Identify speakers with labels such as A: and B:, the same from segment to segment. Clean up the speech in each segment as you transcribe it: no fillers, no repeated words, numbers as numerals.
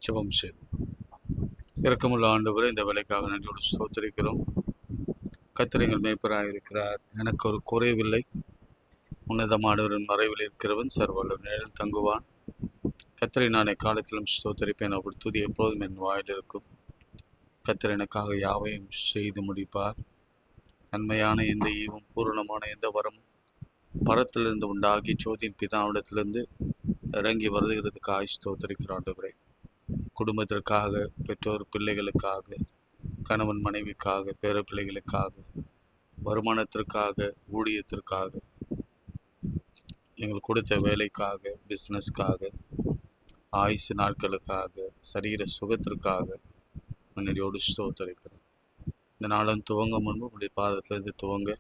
A: ஜெபம் செய்வோம். இரக்கமுள்ள ஆண்டவரே, இந்த வேலைக்காக நன்றியோடு ஸ்தோத்திரிக்கிறோம். கர்த்தர் எங்கள் மேய்ப்பராக இருக்கிறார், எனக்கு ஒரு குறைவில்லை. உன்னதமானவரின் மறைவில் இருக்கிறவன் சர்வவல்லவர் நிழலில் தங்குவான். கர்த்தரை நான் எக்காலத்திலும் ஸ்தோத்திரிப்பேன், அவர் துதி எப்போதும் என் வாயில் இருக்கும். கர்த்தர் எனக்காக யாவையும் செய்து முடிப்பார். நன்மையான எந்த ஈவும் பூரணமான எந்த வரமும் பரத்திலிருந்து உண்டாகி ஜோதியின் பிதாவிடத்திலிருந்து இறங்கி வருகிறதுக்காக ஸ்தோத்திரிக்கிறோம் ஆண்டவரே. குடும்பத்திற்காக, பெற்றோர் பிள்ளைகளுக்காக, கணவன் மனைவிக்காக, பேர பிள்ளைகளுக்காக, வருமானத்திற்காக, ஊழியத்திற்காக, எங்களுக்கு கொடுத்த வேலைக்காக, பிஸ்னஸ்க்காக, ஆயுசு நாட்களுக்காக, சரீர சுகத்திற்காக முன்னாடியோடு ஸ்தோத்திரிக்கிறோம். இந்த நாளும் துவங்க முன்பு உடைய பாதத்திலிருந்து துவங்க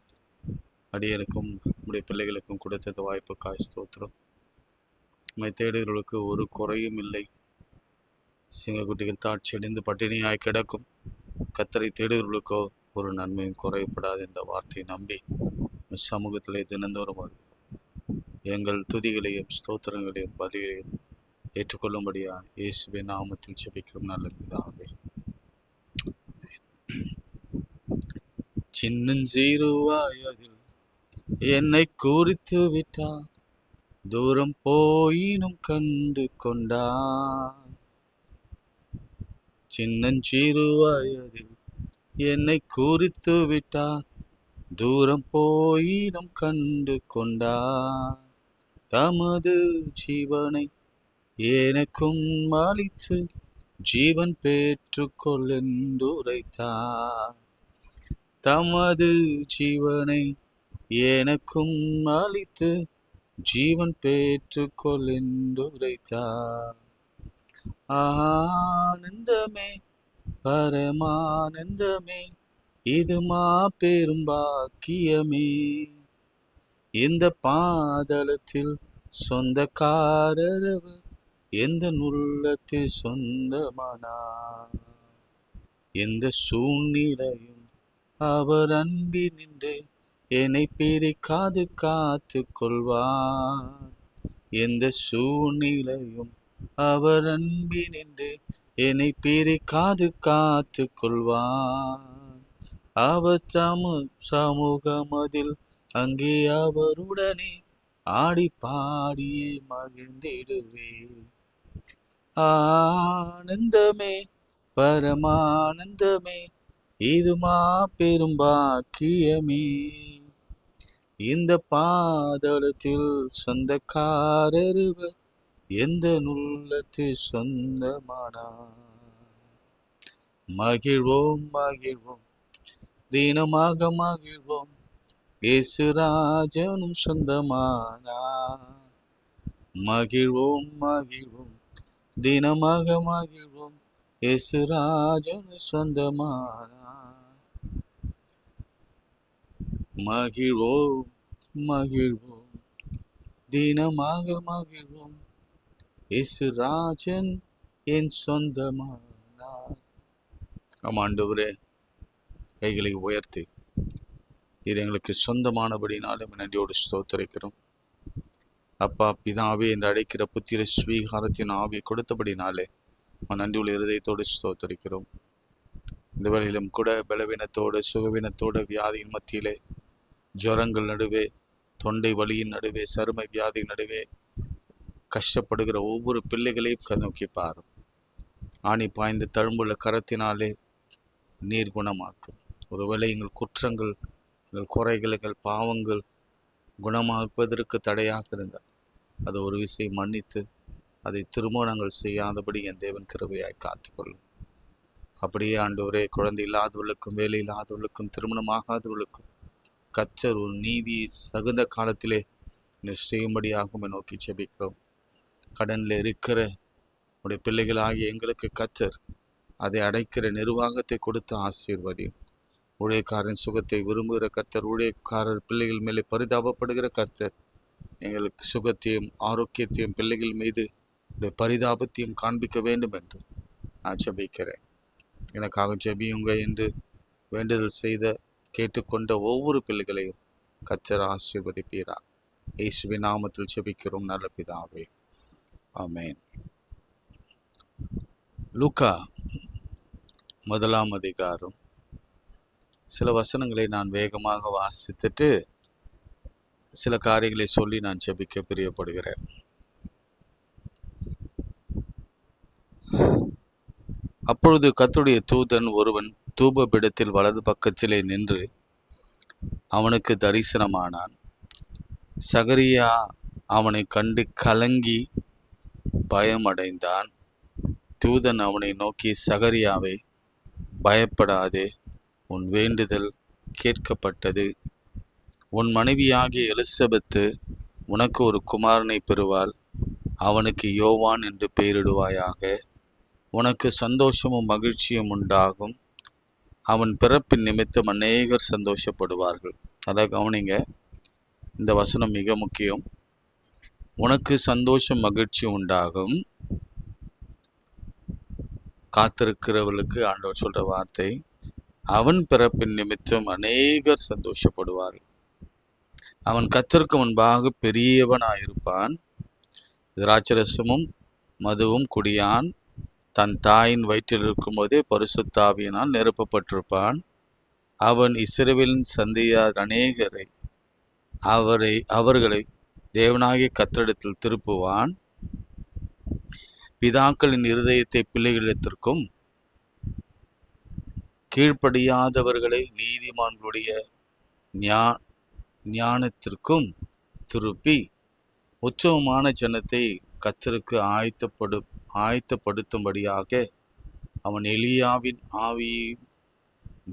A: அடியனுக்கும் உடைய பிள்ளைகளுக்கும் கொடுத்த வாய்ப்புக்காக ஸ்தோத்திரம். நம்மை தேடுகிறவர்களுக்கு ஒரு குறையும் இல்லை. சிங்கக்குட்டிகள் தாட்சியடைந்து பட்டினியாய் கிடக்கும். கர்த்தரை தேடுகிறவர்களுக்கோ ஒரு நன்மையும் குறையப்படாது என்ற வார்த்தையை நம்பி சமூகத்திலே தினந்தோறும் வரும் எங்கள் துதிகளையும் ஸ்தோத்திரங்களையும் பலிகளையும் ஏற்றுக்கொள்ளும்படியா இயேசுவின் நாமத்தில் ஜெபிக்கிறோம் நல்ல பிதாவே. சின்னஞ்சிறுவாய் அதில் என்னை குறித்து விட்டார், தூரம் போயினும் கண்டு கொண்டார். சின்னஞ்சிறுவாயதில் என்னை குறித்து விட்டார், தூரம் போயினும் கண்டு கொண்டார். தமது ஜீவனை எனக்கும் அளித்து ஜீவன் பெற்றுக்கொள் என்றுரைத்தார். தமது ஜீவனை எனக்கும் அளித்து ஜீவன் பெற்றுக்கொள் என்றுரைத்தார். ஆனந்தமே பரமானந்தமே, இது மாபெரும் பாக்கியமே. இந்த பாதளத்தில் சொந்தக்காரரவர் எந்த உள்ளத்தில் சொந்தமானார். எந்த சூழ்நிலையும் அவர் அன்பினின்றே என்னை பிரிக்காது காத்து கொள்வார். எந்த சூழ்நிலையும் அவர் அன்பினின்றே என்னை பிரிக்காது காத்து கொள்வார். அவர் சமூகமதில் அங்கே அவருடனே ஆடி பாடியே மகிழ்ந்திடுவே. ஆனந்தமே பரமானந்தமே, இது மாபெரும் பாக்கியமே. இந்த பாதளத்தில் சொந்தக்காரருவர் எந்த உள்ளத்தில் சொந்தமானார். மகிழ்வோம் மகிழ்வோம் தினமாக மகிழ்வோம், இயேசுராஜனும் சொந்தமானார். மகிழ்வோம் மகிழ்வோம் தினமாக மகிழ்வோம், இயேசுராஜனும் சொந்தமானார். மகிழ்வோம் மகிழ்வோம் தினமாக மகிழ்வோம், இயேசுராஜன் என் சொந்தமானார். ஆண்டவரே, கைகளை உயர்த்தி இது எங்களுக்கு சொந்தமானபடினாலும் நன்றியோடு ஸ்தோத்திரிக்கிறோம். அப்பா பிதாவே என்று அழைக்கிற புத்திர ஸ்வீகாரத்தின் ஆவியை கொடுத்தபடினாலே நன்றியுள்ள இருதயத்தோடு ஸ்தோத்திரிக்கிறோம். இந்த வேளையிலும் கூட பலவீனத்தோடு சுகவீனத்தோடு வியாதியின் மத்தியிலே, ஜுரங்கள் நடுவே, தொண்டை வலியின் நடுவே, சரும வியாதியின் நடுவே கஷ்டப்படுகிற ஒவ்வொரு பிள்ளைகளையும் நோக்கி பாரும். ஆணி பாய்ந்து தழும்புள்ள கரத்தினாலே நீர் குணமாக்கும். ஒருவேளை எங்கள் குற்றங்கள், எங்கள் குறைகள், எங்கள் பாவங்கள் குணமாக்குவதற்கு தடையாக இருந்தால் அது ஒரு விஷயம் மன்னித்து அதை திரும்ப நாங்கள் செய்யாதபடி என் தேவன் கிருபையாய் காத்துக்கொள்ளும். அப்படியே ஆண்டவரே, குழந்தை இல்லாதவர்களுக்கும், வேலை இல்லாதவர்களுக்கும், திருமணமாகாதவர்களுக்கும் கர்த்தர் ஒரு நீதியை தகுந்த காலத்திலே செய்யும்படியாகவும் நோக்கி ஜெபிக்கிறோம். கடனில் இருக்கிற உடைய பிள்ளைகளாகிய எங்களுக்கு கர்த்தர் அதை அடைக்கிற நிர்வாகத்தை கொடுத்து ஆசீர்வதியும். ஊழியக்காரன் சுகத்தை விரும்புகிற கர்த்தர், ஊழியக்காரர் பிள்ளைகள் மேலே பரிதாபப்படுகிற கர்த்தர், எங்களுக்கு சுகத்தையும் ஆரோக்கியத்தையும் பிள்ளைகள் மீது பரிதாபத்தையும் காண்பிக்க வேண்டும் என்று நான் ஜெபிக்கிறேன். எனக்காக ஜெபியுங்க என்று வேண்டுதல் செய்த கேட்டுக்கொண்ட ஒவ்வொரு பிள்ளைகளையும் கர்த்தர் ஆசீர்வதிப்பீரா. இயேசுவின் நாமத்தில் ஜெபிக்கிறோம் நல்ல பிதாவே, ஆமென். லூக்கா 1ஆம் அதிகாரம். சில வசனங்களை நான் வேகமாக வாசித்துட்டு சில காரியங்களை சொல்லி நான் ஜெபிக்க பிரியப்படுகிறேன். அப்பொழுது கர்த்தருடைய தூதன் ஒருவன் தூபபீடத்தில் வலது பக்கத்திலே நின்று அவனுக்கு தரிசனமானான். சகரியா அவனை கண்டு கலங்கி பயமடைந்தான். தூதன் அவனை நோக்கி, சகரியாவே, பயப்படாதே, உன் வேண்டுதல் கேட்கப்பட்டது. உன் மனைவியாகிய எலிசபெத்து உனக்கு ஒரு குமாரனை பெறுவாள். அவனுக்கு யோவான் என்று பெயரிடுவாயாக. உனக்கு சந்தோஷமும் மகிழ்ச்சியும் உண்டாகும். அவன் பிறப்பின் நிமித்தம் அநேகர் சந்தோஷப்படுவார்கள். அதை கவனிங்க, இந்த வசனம் மிக முக்கியம். உனக்கு சந்தோஷம் மகிழ்ச்சி உண்டாகும். காத்திருக்கிறவர்களுக்கு ஆண்டவர் சொல்ற வார்த்தை, அவன் பிறப்பின் நிமித்தம் அநேகர் சந்தோஷப்படுவார்கள். அவன் கர்த்தருக்கு முன்பாக பெரியவனாயிருப்பான். திராட்சரசமும் மதுவும் குடியான். தன் தாயின் வயிற்றில் இருக்கும்போதே பரிசுத்த ஆவியினால் நிரப்பப்பட்டிருப்பான். அவன் இஸ்ரவேலின் சந்ததியார் அநேகரை அவர்களை தேவனாகிய கர்த்தரிடத்தில் திருப்புவான். பிதாக்களின் இருதயத்தை பிள்ளைகளிடத்திற்கும் கீழ்ப்படியாதவர்களை நீதிமான்களுடைய ஞானத்திற்கும் திருப்பி உற்சவமான ஜனத்தை கர்த்தருக்கு ஆயத்தப்படுத்தும்படியாக அவன் எலியாவின் ஆவியும்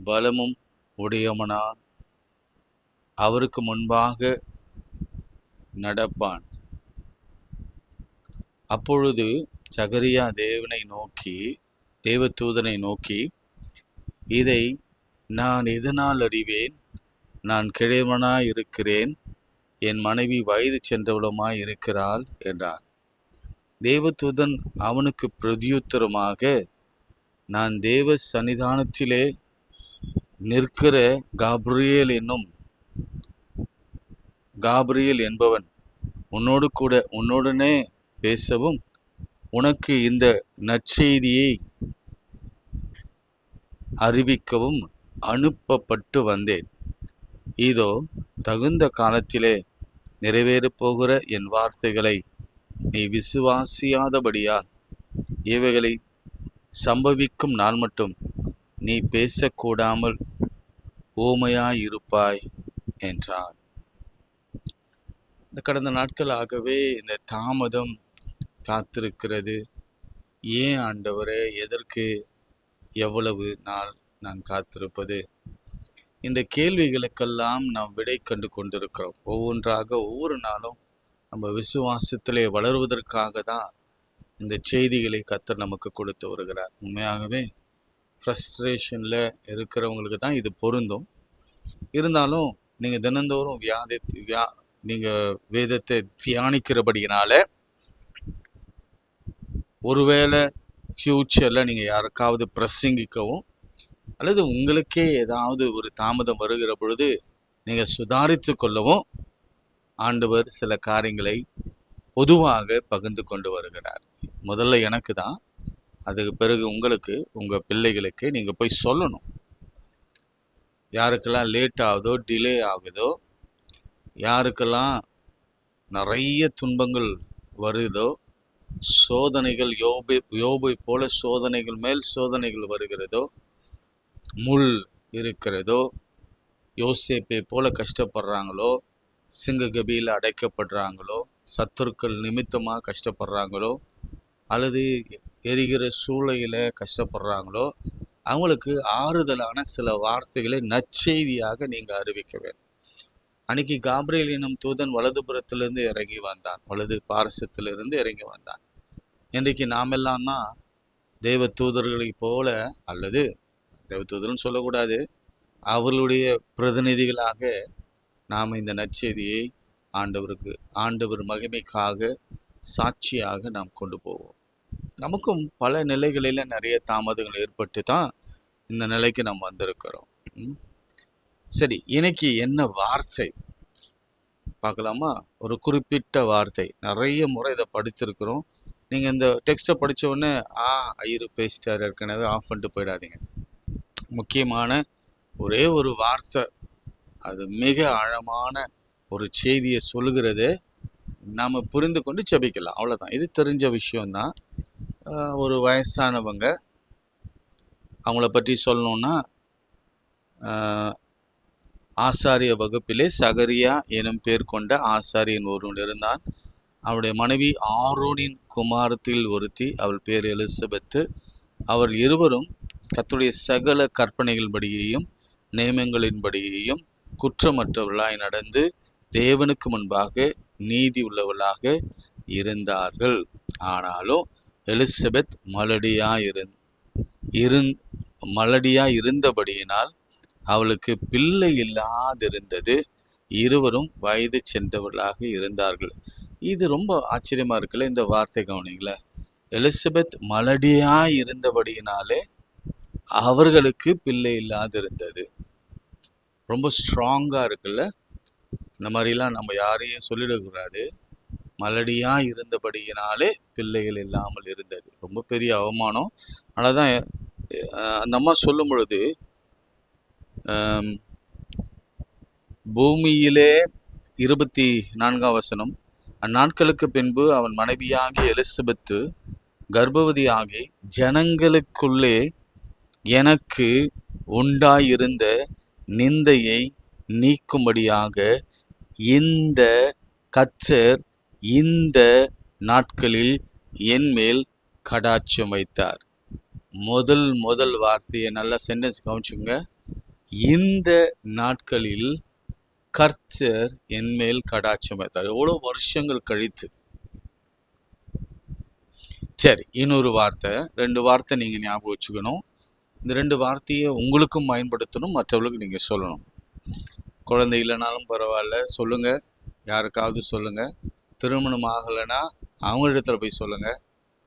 A: பலமும் உடையவனான் அவருக்கு முன்பாக நடப்பான். அப்பொழுது சகரியா தேவதூதனை நோக்கி, இதை நான் எதனால் அறிவேன்? நான் கிழவனாய் இருக்கிறேன், என் மனைவி வயது சென்றவளுமாய் இருக்கிறாள் என்றான். தேவதூதன் அவனுக்கு பிரதியுத்தரமாக, நான் தேவ சன்னிதானத்திலே நிற்கிற காபிரியேல் என்பவன் உன்னுடனே பேசவும் உனக்கு இந்த நற்செய்தியை அறிவிக்கவும் அனுப்பப்பட்டு வந்தேன். இதோ தகுந்த காலத்திலே நிறைவேறப் போகிற என் வார்த்தைகளை நீ விசுவாசியாதபடியால் இவைகளை சம்பவிக்கும் நாள் மட்டும் நீ பேசக்கூடாமல் ஊமையாயிருப்பாய் என்றார். இந்த கடந்த நாட்களாகவே இந்த தாமதம் காத்திருக்கிறது. ஏன் ஆண்டவரே, எதற்கு எவ்வளவு நாள் நான் காத்திருப்பது? இந்த கேள்விகளுக்கெல்லாம் நாம் விடை கண்டு கொண்டிருக்கிறோம். ஒவ்வொரு நாளும் நம்ம விசுவாசத்திலே வளருவதற்காக தான் இந்த செய்திகளை கர்த்தர் நமக்கு கொடுத்து வருகிறார். உண்மையாகவே ஃப்ரஸ்ட்ரேஷனில் இருக்கிறவங்களுக்கு தான் இது பொருந்தும். இருந்தாலும் நீங்கள் தினந்தோறும் நீங்கள் வேதத்தை தியானிக்கிறபடியினால ஒருவேளை ஃப்யூச்சரில் நீங்கள் யாருக்காவது பிரசங்கிக்கவும் அல்லது உங்களுக்கே ஏதாவது ஒரு தாமதம் வருகிற பொழுது நீங்கள் சுதாரித்து கொள்ளவும் ஆண்டவர் சில காரியங்களை பொதுவாக பகிர்ந்து கொண்டு வருகிறார். முதல்ல எனக்கு தான், அதுக்கு பிறகு உங்களுக்கு, உங்கள் பிள்ளைகளுக்கு நீங்கள் போய் சொல்லணும். யாருக்கெல்லாம் லேட் ஆகுதோ, டிலே ஆகுதோ, யாருக்கெல்லாம் நிறைய துன்பங்கள் வருதோ, சோதனைகள் யோபை போல சோதனைகள் மேல் சோதனைகள் வருகிறதோ, முள் இருக்கிறதோ, யோசேப்பை போல கஷ்டப்படுறாங்களோ, சிங்ககபியில் அடைக்கப்படுறாங்களோ, சத்துருக்கள் நிமித்தமாக கஷ்டப்படுறாங்களோ, அல்லது எரிகிற சூளையில் கஷ்டப்படுறாங்களோ, அவங்களுக்கு ஆறுதலான சில வார்த்தைகளை நற்செய்தியாக நீங்கள் அறிவிக்க வேண்டும். அன்னைக்கு காபிரியேல் எனும் தூதன் வலதுபுறத்திலிருந்து இறங்கி வந்தான், வலது பாரசத்திலிருந்து இறங்கி வந்தான். இன்றைக்கு நாமெல்லாம் தான் தெய்வ தூதர்களைப் போல, அல்லது தெய்வ தூதர்னு சொல்லக்கூடாது, அவர்களுடைய பிரதிநிதிகளாக நாம் இந்த நற்செய்தியை ஆண்டவர் மகிமைக்காக சாட்சியாக நாம் கொண்டு போவோம். நமக்கும் பல நிலைகளில் நிறைய தாமதங்கள் ஏற்பட்டு தான் இந்த நிலைக்கு நாம் வந்திருக்கிறோம். சரி, இன்னைக்கு என்ன வார்த்தை பார்க்கலாமா? ஒரு குறிப்பிட்ட வார்த்தை, நிறைய முறை இதை படித்திருக்கிறோம். நீங்கள் இந்த டெக்ஸ்ட்டை படித்த உடனே ஐயரு பேசிட்டார் ஏற்கனவே ஆஃப் பண்ணிட்டு போயிடாதீங்க. முக்கியமான ஒரே ஒரு வார்த்தை, அது மிக ஆழமான ஒரு செய்தியை சொல்லுகிறது. நாம் புரிந்து கொண்டு செபிக்கலாம், அவ்வளோதான். இது தெரிஞ்ச விஷயந்தான். ஒரு வயசானவங்க, அவங்கள பற்றி சொல்லணுன்னா, ஆசாரிய வகுப்பிலே சகரியா எனும் பேர் கொண்ட ஆசாரியன் ஒருவன் இருந்தான். அவருடைய மனைவி ஆரோனின் குமாரத்தில் ஒருத்தி, அவள் பேர் எலிசபெத்து. அவர் இருவரும் கர்த்தருடைய சகல கற்பனைகளின்படியையும் நியமங்களின்படியையும் குற்றமற்றவர்களாய் நடந்து தேவனுக்கு முன்பாக நீதி உள்ளவர்களாக இருந்தார்கள். ஆனாலும் எலிசபெத் மலடியாய் இருந்தபடியினால் அவளுக்கு பிள்ளை இல்லாதிருந்தது. இருவரும் வயது சென்றவர்களாக இருந்தார்கள். இது ரொம்ப ஆச்சரியமா இருக்குல்ல, இந்த வார்த்தை கவனிங்கள. எலிசபெத் மலடியாய் இருந்தபடியினாலே அவர்களுக்கு பிள்ளை இல்லாதிருந்தது. ரொம்ப ஸ்ட்ராங்கா இருக்குல்ல. இந்த மாதிரிலாம் நம்ம யாரையும் சொல்லிடக்கூடாது. மலடியாக இருந்தபடியினாலே பிள்ளைகள் இல்லாமல் இருந்தது. ரொம்ப பெரிய அவமானம். அதனால தான் அந்த அம்மா சொல்லும் பொழுது, பூமியிலே 24ஆம் வசனம், அந்நாட்களுக்கு பின்பு அவன் மனைவியாகி எலிசபெத்து கர்ப்பவதியாகி ஜனங்களுக்குள்ளே எனக்கு உண்டாயிருந்த நிந்தையை நீக்கும்படியாக இந்த கர்த்தர் இந்த நாட்களில் என்மேல் கடாட்சம் வைத்தார். முதல் வார்த்தையை நல்லா சென்டென்ஸ் கவனிச்சுங்க. இந்த நாட்களில் கர்த்தர் என்மேல் கடாட்சம் வைத்தார். எவ்வளோ வருஷங்கள் கழித்து. சரி, இன்னொரு வார்த்தை, 2 வார்த்தை நீங்கள் ஞாபகம் வச்சுக்கணும். இந்த 2 வார்த்தையை உங்களுக்கும் பயன்படுத்தணும், மற்றவர்களுக்கு நீங்கள் சொல்லணும். குழந்தை இல்லைனாலும் பரவாயில்ல, சொல்லுங்கள். யாருக்காவது சொல்லுங்கள். திருமணம் ஆகலைன்னா அவங்க இடத்துல போய் சொல்லுங்கள்.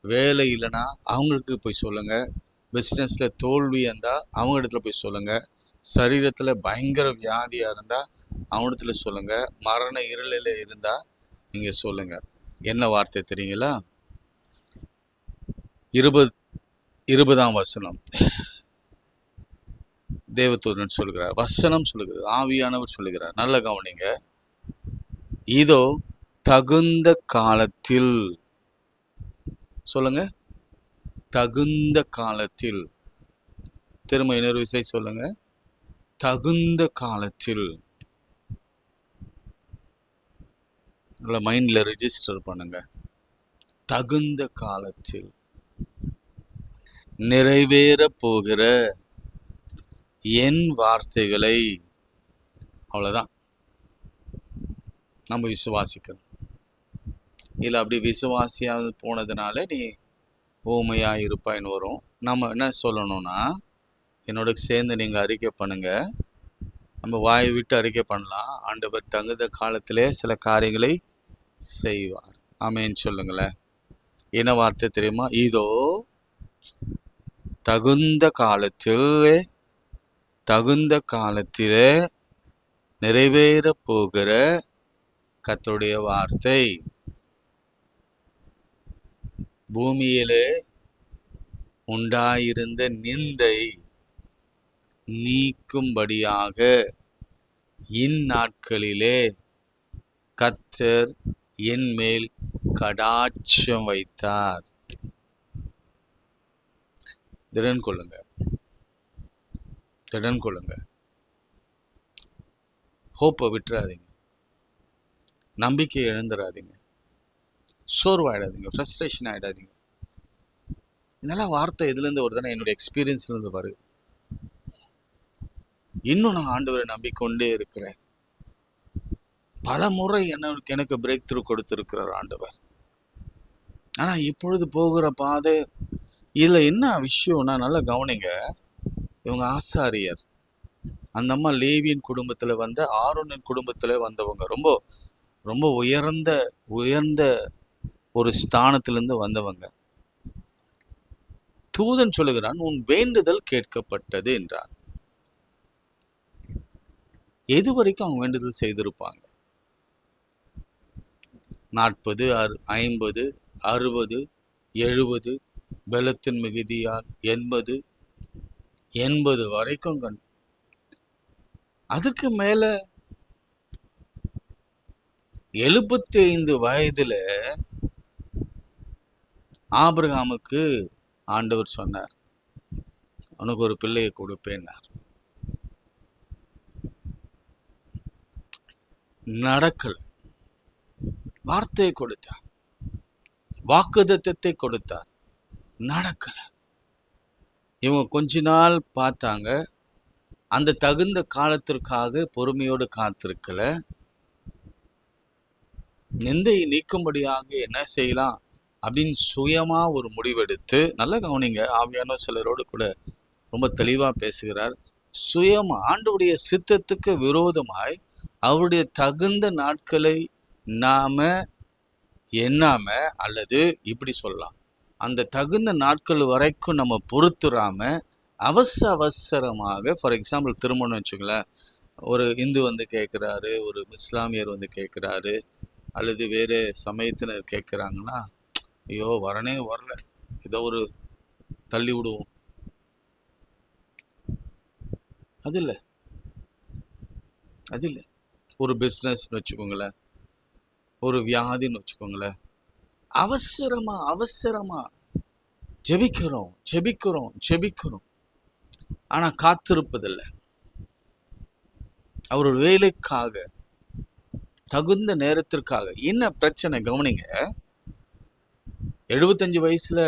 A: வேலை இல்லைன்னா அவங்களுக்கு போய் சொல்லுங்கள். பிஸ்னஸில் தோல்வி இருந்தால் அவங்க இடத்துல போய் சொல்லுங்கள். சரீரத்தில் பயங்கர வியாதியாக இருந்தால் அவங்க இடத்துல சொல்லுங்கள். மரண இருளில் இருந்தால் நீங்கள் சொல்லுங்கள். என்ன வார்த்தை தெரியுங்களா? 20ஆம் வசனம் தேவதூதன் சொல்கிறார். வசனம் சொல்லுகிறது, ஆவியானவர் சொல்லுகிறார். நல்ல கவனிங்க. இதோ தகுந்த காலத்தில், சொல்லுங்க, தகுந்த காலத்தில். திரும்ப இன்னொரு விசை சொல்லுங்க, தகுந்த காலத்தில். நல்ல மைண்ட்ல ரெஜிஸ்டர் பண்ணுங்க. தகுந்த காலத்தில் நிறைவேற போகிற என் வார்த்தைகளை, அவ்வளோதான், நம்ம விசுவாசிக்கணும். இல்லை அப்படி விசுவாசியாக போனதுனால நீ ஊமையாக இருப்பாயின்னு வரும். நம்ம என்ன சொல்லணும்னா, என்னோட சேர்ந்து நீங்கள் அறிக்கை பண்ணுங்க. நம்ம வாயை விட்டு அறிக்கை பண்ணலாம். ஆண்டவர் தகுந்த காலத்திலே சில காரியங்களை செய்வார். ஆமேன்னு சொல்லுங்களேன். என்ன வார்த்தை தெரியுமா? இதோ தகுந்த காலத்திலே நிறைவேற போகிற கர்த்தருடைய வார்த்தை. பூமியிலே உண்டாயிருந்த நிந்தை நீக்கும்படியாக இந்நாட்களிலே கர்த்தர் என் மேல் கடாட்சம் வைத்தார். திடன் கொள்ளுங்க. ஹோப்பை விட்டுறாதீங்க. நம்பிக்கையை இழந்துடாதீங்க. சோர்வாயிடாதீங்க. ஃப்ரஸ்ட்ரேஷன் ஆகிடாதீங்க. இதெல்லாம் வார்த்தை எதுலேருந்து வருதுன்னா என்னுடைய எக்ஸ்பீரியன்ஸ்லேருந்து வருது. இன்னும் நான் ஆண்டவரை நம்பிக்கொண்டே இருக்கிறேன். பல முறை எனக்கு பிரேக் த்ரூ கொடுத்துருக்கிறார் ஆண்டவர். ஆனால் இப்பொழுது போகிற பாதை இதில் என்ன விஷயம்னா, நல்லா கவனிங்க. இவங்க ஆசாரியர், அந்த அம்மா லேவியின் குடும்பத்தில் வந்த ஆரோனின் குடும்பத்தில் வந்தவங்க. ரொம்ப ரொம்ப உயர்ந்த ஒரு ஸ்தானத்திலிருந்து வந்தவங்க. தூதன் சொல்லுகிறான், உன் வேண்டுதல் கேட்கப்பட்டது என்றார். எது வரைக்கும் அவங்க வேண்டுதல் செய்திருப்பாங்க? 40, 50, 60, 70, பலத்தின் மிகுதியால் 80 வரைக்கும் அதுக்கு மேல 75 வயதுல ஆபிரகாமுக்கு ஆண்டவர் சொன்னார், உனக்கு ஒரு பிள்ளையை கொடுப்பேன்னார். நடக்கல. வார்த்தையை கொடுத்தார், வாக்குத்தத்தத்தை கொடுத்தார், நடக்கல. இவங்க கொஞ்ச நாள் பார்த்தாங்க, அந்த தகுந்த காலத்திற்காக பொறுமையோடு காத்திருக்கல. நிந்தையை நீக்கும்படியாக என்ன செய்யலாம் அப்படின்னு சுயமா ஒரு முடிவெடுத்து, நல்ல கவனிங்க, ஆவியான சிலரோடு கூட ரொம்ப தெளிவா பேசுகிறார். சுயமா ஆண்டவருடைய சித்தத்துக்கு விரோதமாய் அவருடைய தகுந்த நாட்களை நாம எண்ணாம, அல்லது இப்படி சொல்லலாம், அந்த தகுந்த நாட்கள் வரைக்கும் நம்ம பொறுத்துறாம அவசரமாக, ஃபார் எக்ஸாம்பிள் திருமணம் வச்சுங்களேன், ஒரு இந்து வந்து கேட்குறாரு, ஒரு இஸ்லாமியர் வந்து கேட்குறாரு, அல்லது வேறு சமயத்தினர் கேட்குறாங்கன்னா, ஐயோ வரனே வரல, ஏதோ ஒரு தள்ளி விடுவோம். அது இல்லை, அது இல்லை. ஒரு பிஸ்னஸ்ன்னு வச்சுக்கோங்களேன், ஒரு வியாதின்னு வச்சுக்கோங்களேன், அவசரமா ஜெபிக்கிறோம், ஆனா காத்திருப்பதில்லை. அவர் ஒரு வேலைக்காக, தகுந்த நேரத்திற்காக. என்ன பிரச்சனை கவனிங்க, 75 வயசுல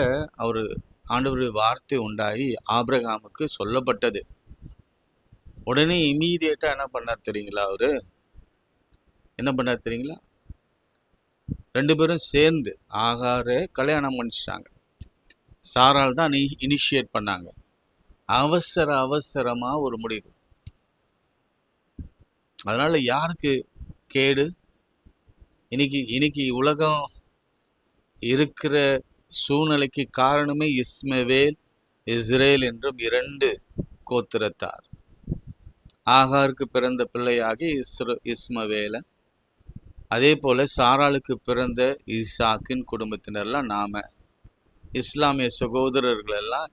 A: அவரு ஆண்டவருடைய வார்த்தை உண்டாகி ஆபிரகாமுக்கு சொல்லப்பட்டது. உடனே இமீடியட்டா என்ன பண்ணார் தெரியுங்களா? அவரு என்ன பண்ணார் தெரியுங்களா? 2 பேரும் சேர்ந்து ஆகாரை கல்யாணம் பண்ணிச்சிட்டாங்க. சாரால் தான் இனிஷியேட் பண்ணாங்க. அவசரமா ஒரு முடிவு. அதனால யாருக்கு கேடு? இன்னைக்கு உலகம் இருக்கிற சூழ்நிலைக்கு காரணமே இஸ்மவேல், இஸ்ரேல் என்றும் 2 கோத்திரத்தார். ஆகாருக்கு பிறந்த பிள்ளையாகி இஸ்மவேல, அதே போல சாராளுக்கு பிறந்த ஈசாக்கின் குடும்பத்தினர்லாம் நாம. இஸ்லாமிய சகோதரர்கள் எல்லாம்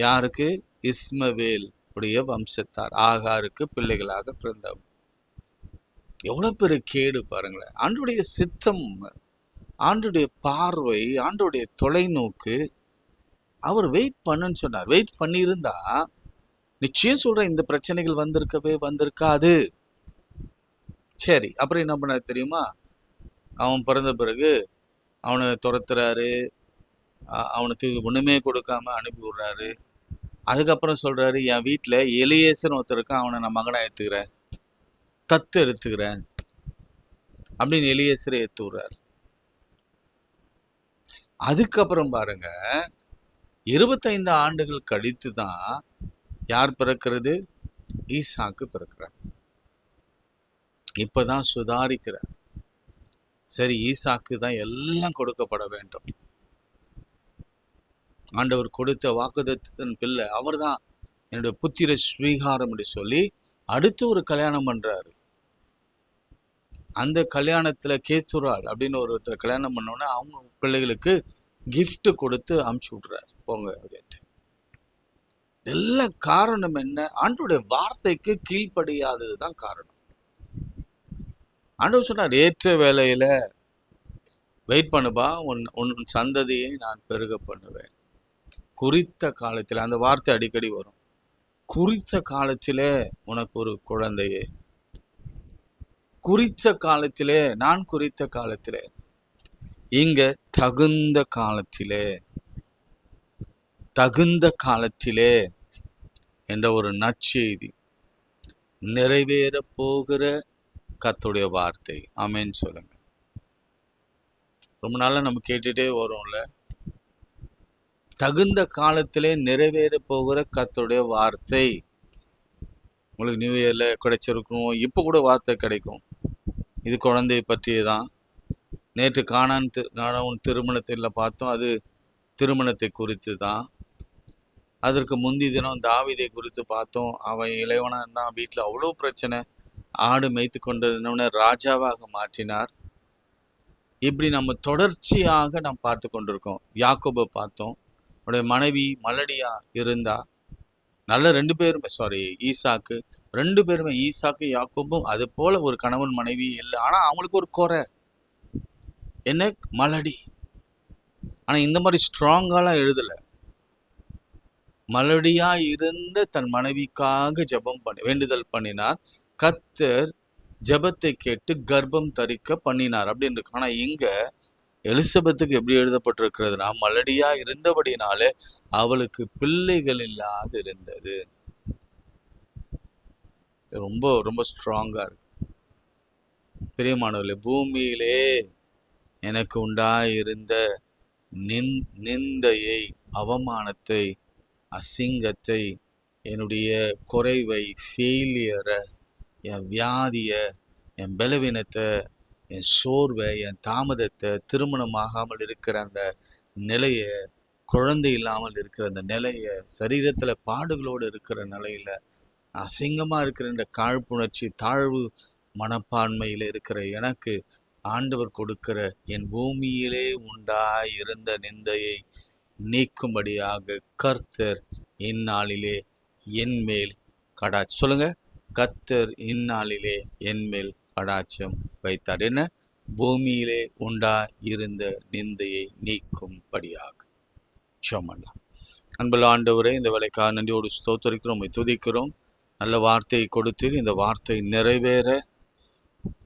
A: யாருக்கு? இஸ்மவேல் உடைய வம்சத்தார், ஆகாருக்கு பிள்ளைகளாக பிறந்தவர். எவ்வளவு பெரிய கேடு பாருங்களேன். ஆண்டுடைய சித்தம், ஆண்டுடைய பார்வை, ஆண்டுடைய தொலைநோக்கு. அவர் வெயிட் பண்ணுன்னு சொன்னார். வெயிட் பண்ணியிருந்தா நிச்சயம் சொல்றேன், இந்த பிரச்சனைகள் வந்திருக்காது. சரி, அப்புறம் என்ன பண்ண தெரியுமா? அவன் பிறந்த பிறகு அவனை துரத்துறாரு, அவனுக்கு ஒண்ணுமே கொடுக்காம அனுப்பி விடுறாரு. அதுக்கப்புறம் சொல்றாரு, என் வீட்டில் எலியேசன் ஒருத்தருக்கான், அவனை நான் மகனா எடுத்துக்கிறேன், தத்து எடுத்துக்கிறேன் அப்படின்னு எலியேசரை எடுத்து விடுறாரு. அதுக்கப்புறம் பாருங்க, 25 ஆண்டுகள் கழித்து தான் யார் பிறக்கிறது? ஈசாக்கு பிறக்கிறார். இப்பதான் சுதாரிக்கிறார். சரி, ஈசாக்கு தான் எல்லாம் கொடுக்கப்பட வேண்டும். ஆண்டவர் கொடுத்த வாக்குத்தத்தத்தின் பிள்ளை அவர் தான் என்னுடைய புத்திர ஸ்வீகாரம் என்று சொல்லி அடுத்து ஒரு கல்யாணம் பண்றாரு. அந்த கல்யாணத்துல கேத்துரால் அப்படின்னு ஒருத்தர் கல்யாணம் பண்ணோன்னே அவங்க பிள்ளைகளுக்கு கிஃப்ட் கொடுத்து அமுச்சு விடுறாரு, போங்க அப்படின்ட்டு. எல்லாம் காரணம் என்ன? ஆண்டவருடைய வார்த்தைக்கு கீழ்ப்படியாததுதான் காரணம். ஆண்டவர் சொன்னார், ஏற்ற வேலையில வெயிட் பண்ணுப்பா, உன் சந்ததியை நான் பெருக பண்ணுவேன். குறித்த காலத்தில், அந்த வார்த்தை அடிக்கடி வரும், குறித்த காலத்திலே உனக்கு ஒரு குழந்தையே, குறித்த காலத்திலே, நான் குறித்த காலத்திலே, இங்க தகுந்த காலத்திலே என்ற ஒரு நற்செய்தி நிறைவேற போகிற கர்த்தருடைய வார்த்தை. ஆமென் சொல்லுங்க. ரொம்ப நாளா நம்ம கேட்டுட்டே வரோம்ல, தகுந்த காலத்திலே நிறைவேற போகிற கர்த்தருடைய வார்த்தை. உங்களுக்கு நியூ இயர்ல கிடைச்சிருக்கும், இப்போ கூட வார்த்தை கிடைக்கும். இது குழந்தையை பற்றியதான். நேற்று காணான் திருமணத்தில் பார்த்தோம், அது திருமணத்தை குறித்து தான். அதற்கு முந்தி தினம் தாவீதை குறித்து பார்த்தோம். அவன் இளைவனா இருந்தான், வீட்டில் அவ்வளோ பிரச்சனை. ஆடு மேய்த்து கொண்டிருந்தவனை ராஜாவாக மாற்றினார். இப்படி நம்ம தொடர்ச்சியாக நாம் பார்த்து கொண்டிருக்கோம். யாக்கோபை பார்த்தோம், அவருடைய மனைவி மலடியா இருந்தா. நல்ல 2 பேருமே ஈசாக்கு 2 பேருமே, ஈசாக்கு யாக்கோபும் அது போல ஒரு கணவன் மனைவி இல்லை. ஆனா அவங்களுக்கு ஒரு குறை என்ன, மலடி. ஆனா இந்த மாதிரி ஸ்ட்ராங்காலாம் எழுதல. மலடியா இருந்த தன் மனைவிக்காக வேண்டுதல் பண்ணினார். கர்த்தர் ஜெபத்தை கேட்டு கர்ப்பம் தரிக்க பண்ணினார் அப்படின்னு இருக்கு. ஆனா இங்க எலிசபெத்துக்கு எப்படி எழுதப்பட்டிருக்கிறதுனா, மலடியா இருந்தபடினாலே அவளுக்கு பிள்ளைகள் இல்லாது இருந்தது. ரொம்ப ரொம்ப ஸ்ட்ராங்கா இருக்கு. பிரியமானவர்களே, பூமியிலே எனக்கு உண்டாயிருந்த நிந்தையை, அவமானத்தை, அசிங்கத்தை, என்னுடைய குறைவை, ஃபெயிலியரை, என் வியாதியை, என் பலவீனத்தை, என் சோர்வை, என் தாமதத்தை, திருமணமாகாமல் இருக்கிற அந்த நிலையை, குழந்தை இல்லாமல் இருக்கிற அந்த நிலையை, சரீரத்தில் பாடுகளோடு இருக்கிற நிலையில், அசிங்கமாக இருக்கிற இந்த காழ்ப்புணர்ச்சி, தாழ்வு மனப்பான்மையில் இருக்கிற எனக்கு ஆண்டவர் கொடுக்கிற என் பூமியிலே உண்டாயிருந்த நிந்தையை நீக்கும்படியாக கர்த்தர் இந்நாளிலே என்மேல் சொல்லுங்க, கர்த்தர் இந்நாளிலே என்மேல் கடாட்சம் வைத்தார். என்ன? பூமியிலே உண்டாயிருந்த நிந்தையை நீக்கும்படியாக. சொன்னலாம். அன்புள்ள ஆண்டவரே, இந்த வேலைக்காக நன்றியோடு ஸ்தோத்திரிக்கிறோம், துதிக்கிறோம். நல்ல வார்த்தையை கொடுத்து இந்த வார்த்தை நிறைவேற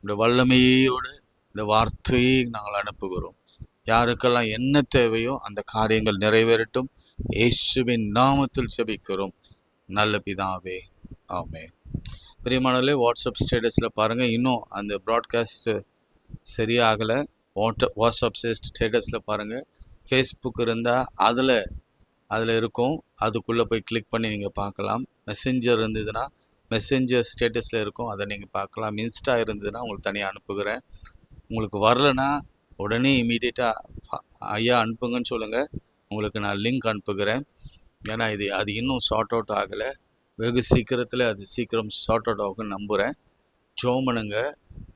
A: இந்த வல்லமையோடு இந்த வார்த்தையை நாங்கள் அனுப்புகிறோம். யாருக்கெல்லாம் என்ன தேவையோ அந்த காரியங்கள் நிறைவேறட்டும். இயேசுவின் நாமத்தில் ஜெபிக்கிறோம் நல்ல பிதாவே, ஆமென். பிரியமானவர்களே, வாட்ஸ்அப் ஸ்டேட்டஸில் பாருங்கள், இன்னும் அந்த ப்ராட்காஸ்ட் சரியாகலை. வாட்ஸ்அப் ஸ்டேட்டஸில் பாருங்கள். ஃபேஸ்புக் இருந்தால் அதில் இருக்கும், அதுக்குள்ளே போய் கிளிக் பண்ணி நீங்கள் பார்க்கலாம். மெசேஞ்சர் இருந்ததுன்னா மெசேஞ்சர் ஸ்டேட்டஸில் இருக்கும், அதை நீங்கள் பார்க்கலாம். இன்ஸ்டா இருந்ததுன்னா உங்களுக்கு தனியாக அனுப்புகிறேன். உங்களுக்கு வரலைன்னா உடனே இமீடியட்டாக ஐயா அனுப்புங்கன்னு சொல்லுங்கள், உங்களுக்கு நான் லிங்க் அனுப்புகிறேன். ஏன்னா அது இன்னும் சார்ட் அவுட் ஆகலை. வெகு சீக்கிரத்தில் அது சீக்கிரம் சார்ட் அவுட் ஆகும்னு நம்புகிறேன். ஜோமனுங்க,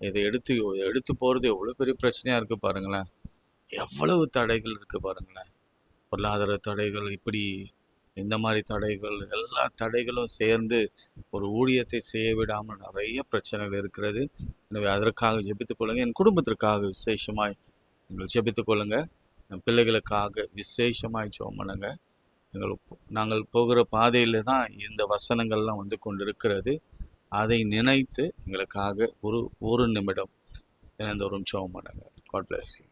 A: இதை எடுத்து போகிறது எவ்வளோ பெரிய பிரச்சனையாக இருக்குது பாருங்களேன். எவ்வளவு தடைகள் இருக்குது பாருங்களேன். பொருளாதார தடைகள், இப்படி இந்த மாதிரி தடைகள், எல்லா தடைகளும் சேர்ந்து ஒரு ஊழியத்தை செய்ய விடாமல் நிறைய பிரச்சனைகள் இருக்கிறது. எனவே அதற்காக ஜெபித்துக் கொள்ளுங்கள். என் குடும்பத்திற்காக விசேஷமாய் நீங்கள் ஜெபித்துக் கொள்ளுங்கள். என் பிள்ளைகளுக்காக விசேஷமாய் ஜெபம் பண்ணுங்க. நாங்கள் போகிற பாதையில் தான் இந்த வசனங்கள்லாம் வந்து கொண்டிருக்கிறது. அதை நினைத்து எங்களுக்காக ஒரு நிமிடம் தினந்தோறும் ஜெபம் பண்ணுங்க. God bless you.